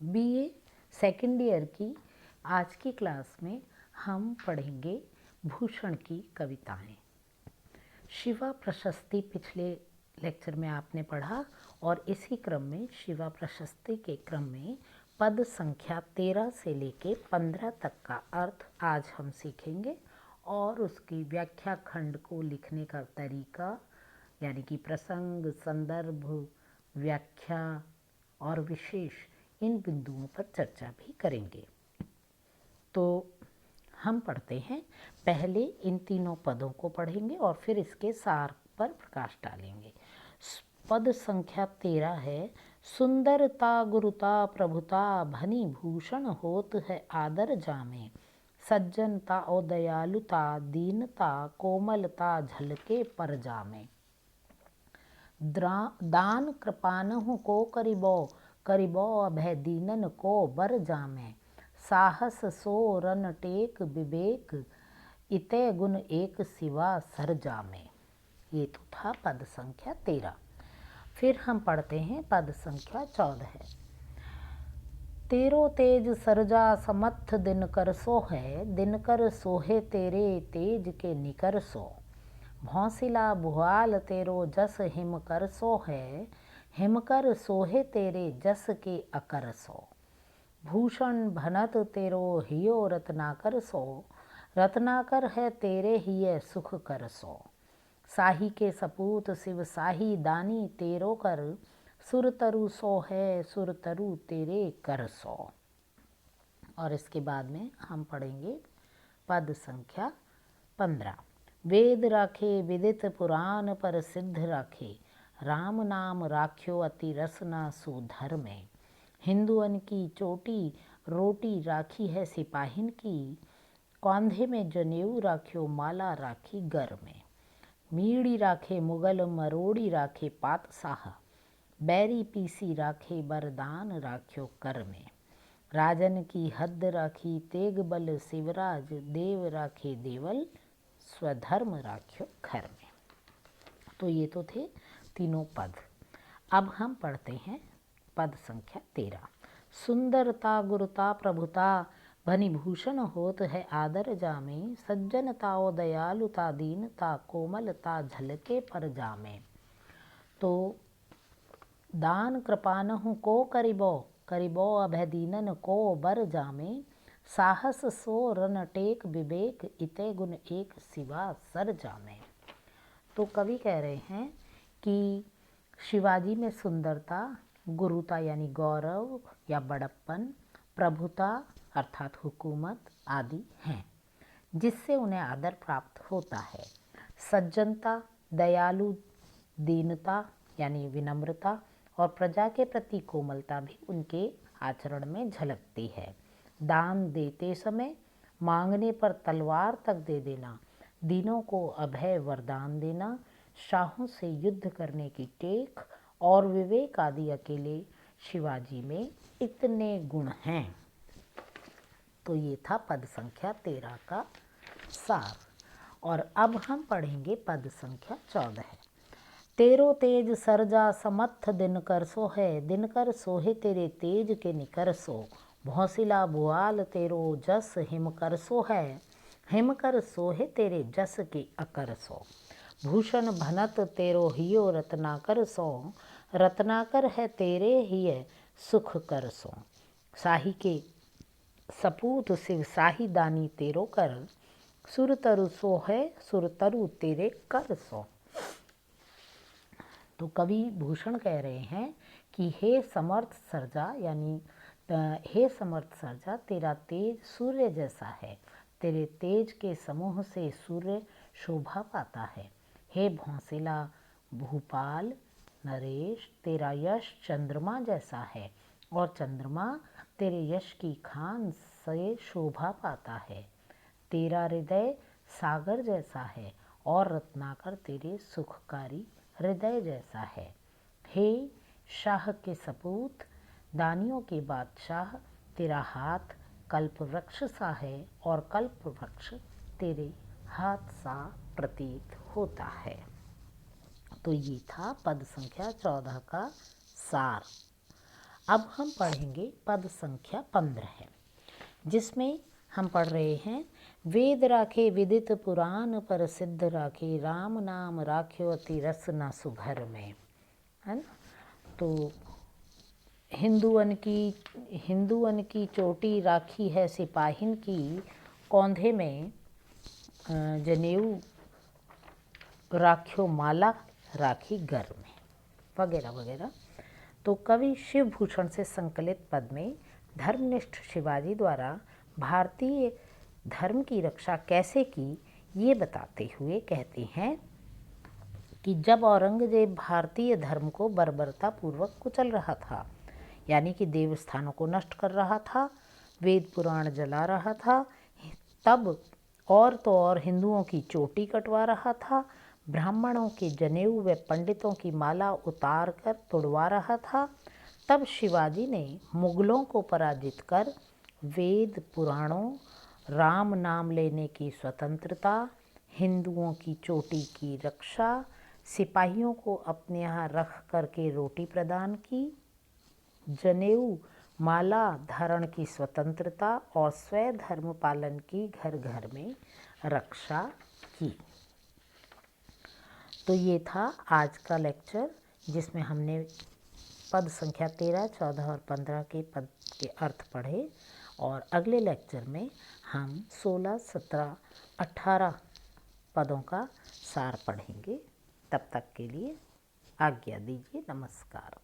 BA second year की आज की क्लास में हम पढ़ेंगे भूषण की कविताएं। शिवा प्रशस्ति पिछले लेक्चर में आपने पढ़ा और इसी क्रम में शिवा प्रशस्ति के क्रम में पद संख्या 13 से लेके 15 तक का अर्थ आज हम सीखेंगे और उसकी व्याख्या खंड को लिखने का तरीका यानी कि प्रसंग, संदर्भ, व्याख्या और विशेष इन बिंदुओं पर चर्चा भी करेंगे। तो हम पढ़ते हैं, पहले इन तीनों पदों को पढ़ेंगे और फिर इसके सार पर प्रकाश डालेंगे। पद संख्या 13 है, सुंदरता गुरुता प्रभुता भनी भूषण होत है आदर जामे, सज्जनता और दयालुता दीनता कोमलता झलके पर जामे, दान कृपानहु को करिबो अभय दीनन को बर जामे, साहस सो रन टेक विवेक इते गुण एक सिवा सर जामे। ये तो था पद संख्या 13। फिर हम पढ़ते हैं पद संख्या 14 है, तेरो तेज सरजा समथ दिनकर सो है, दिनकर सोहे तेरे तेज के निकर सो, भौसिला भुआल तेरो जस हिमकर सो है, हिमकर सोहे तेरे जस के अकर सो, भूषण भनत तेरो हियो रत्नाकर सो, रत्नाकर है तेरे हिय सुख कर सो, साही के सपूत शिव साही दानी तेरो कर, सुरतरु सो है सुरतरु तेरे कर सो। और इसके बाद में हम पढ़ेंगे पद संख्या 15, वेद राखे विदित पुराण पर सिद्ध राखे, राम नाम राख्यो अति रसना सुधर में, हिंदुअन की चोटी रोटी राखी है सिपाहिन की, कौंधे में जनेऊ राख्यो माला राखी घर में, मीड़ी राखे मुगल मरोड़ी राखे पातशाह, बैरी पीसी राखे बरदान राख्यो कर में, राजन की हद राखी तेग बल शिवराज, देव राखे देवल स्वधर्म राख्यो घर में। तो ये तो थे तीनों पद। अब हम पढ़ते हैं पद संख्या 13, सुंदरता गुरुता प्रभुता भनी भूषण होत है आदर जामे, सज्जनता ओ दयालुता दीनता कोमलता झलके पर जामे, तो दान कृपानहु को करिबो अभय दीनन को बर जामे, साहस सो रन टेक विवेक इते गुण एक सिवा सर जामे। तो कवि कह रहे हैं कि शिवाजी में सुंदरता, गुरुता यानी गौरव या बड़प्पन, प्रभुता अर्थात हुकूमत आदि हैं जिससे उन्हें आदर प्राप्त होता है, सज्जनता, दयालु, दीनता यानी विनम्रता और प्रजा के प्रति कोमलता भी उनके आचरण में झलकती है, दान देते समय मांगने पर तलवार तक दे देना, दीनों को अभय वरदान देना, शाहों से युद्ध करने की टेक और विवेक आदि अकेले शिवाजी में इतने गुण हैं। तो ये था पद संख्या 13 का सार। और अब हम पढ़ेंगे पद संख्या 14 है, तेरो तेज सरजा समथ दिनकर सो है, दिनकर सोहे तेरे तेज के निकर सो, भौसिला भुआल तेरो जस हिमकर सो है, हिमकर सोहे तेरे जस के अकर सो, भूषण भनत तेरो हियो रत्नाकर सो, रत्नाकर है तेरे हिय सुख कर सो, साही के सपूत शिव साही दानी तेरो कर, सुरतरु सो है सुरतरु तेरे कर सो। तो कवि भूषण कह रहे हैं कि हे समर्थ सर्जा यानी हे समर्थ सर्जा, तेरा तेज सूर्य जैसा है, तेरे तेज के समूह से सूर्य शोभा पाता है, हे भौंसिला भूपाल नरेश, तेरा यश चंद्रमा जैसा है और चंद्रमा तेरे यश की खान से शोभा पाता है, तेरा हृदय सागर जैसा है और रत्नाकर तेरे सुखकारी हृदय जैसा है, हे शाह के सपूत दानियों के बादशाह, तेरा हाथ कल्प वृक्ष सा है और कल्प वृक्ष तेरे हाथ सा प्रतीत होता है। तो ये था पद संख्या 14 का सार। अब हम पढ़ेंगे पद संख्या 15, जिसमें हम पढ़ रहे हैं, वेद राखे विदित पुराण पर सिद्ध राखे, राम नाम राख्यो अति रस न सुघर में, है ना। तो हिंदुअन की चोटी राखी है सिपाहिन की, कौंधे में जनेऊ राख्यो माला राखी घर में, वगैरह वगैरह। तो कवि शिवभूषण से संकलित पद में धर्मनिष्ठ शिवाजी द्वारा भारतीय धर्म की रक्षा कैसे की, ये बताते हुए कहते हैं कि जब औरंगजेब भारतीय धर्म को बर्बरतापूर्वक कुचल रहा था, यानी कि देवस्थानों को नष्ट कर रहा था, वेद पुराण जला रहा था, तब और तो और हिंदुओं की चोटी कटवा रहा था, ब्राह्मणों के जनेऊ व पंडितों की माला उतार कर तुड़वा रहा था, तब शिवाजी ने मुगलों को पराजित कर वेद पुराणों, राम नाम लेने की स्वतंत्रता, हिंदुओं की चोटी की रक्षा, सिपाहियों को अपने यहाँ रख करके रोटी प्रदान की, जनेऊ माला धारण की स्वतंत्रता और स्वयं धर्म पालन की घर घर में रक्षा की। तो ये था आज का लेक्चर, जिसमें हमने पद संख्या 13, 14 और 15 के पद के अर्थ पढ़े, और अगले लेक्चर में हम 16, 17, 18 पदों का सार पढ़ेंगे। तब तक के लिए आज्ञा दीजिए। नमस्कार।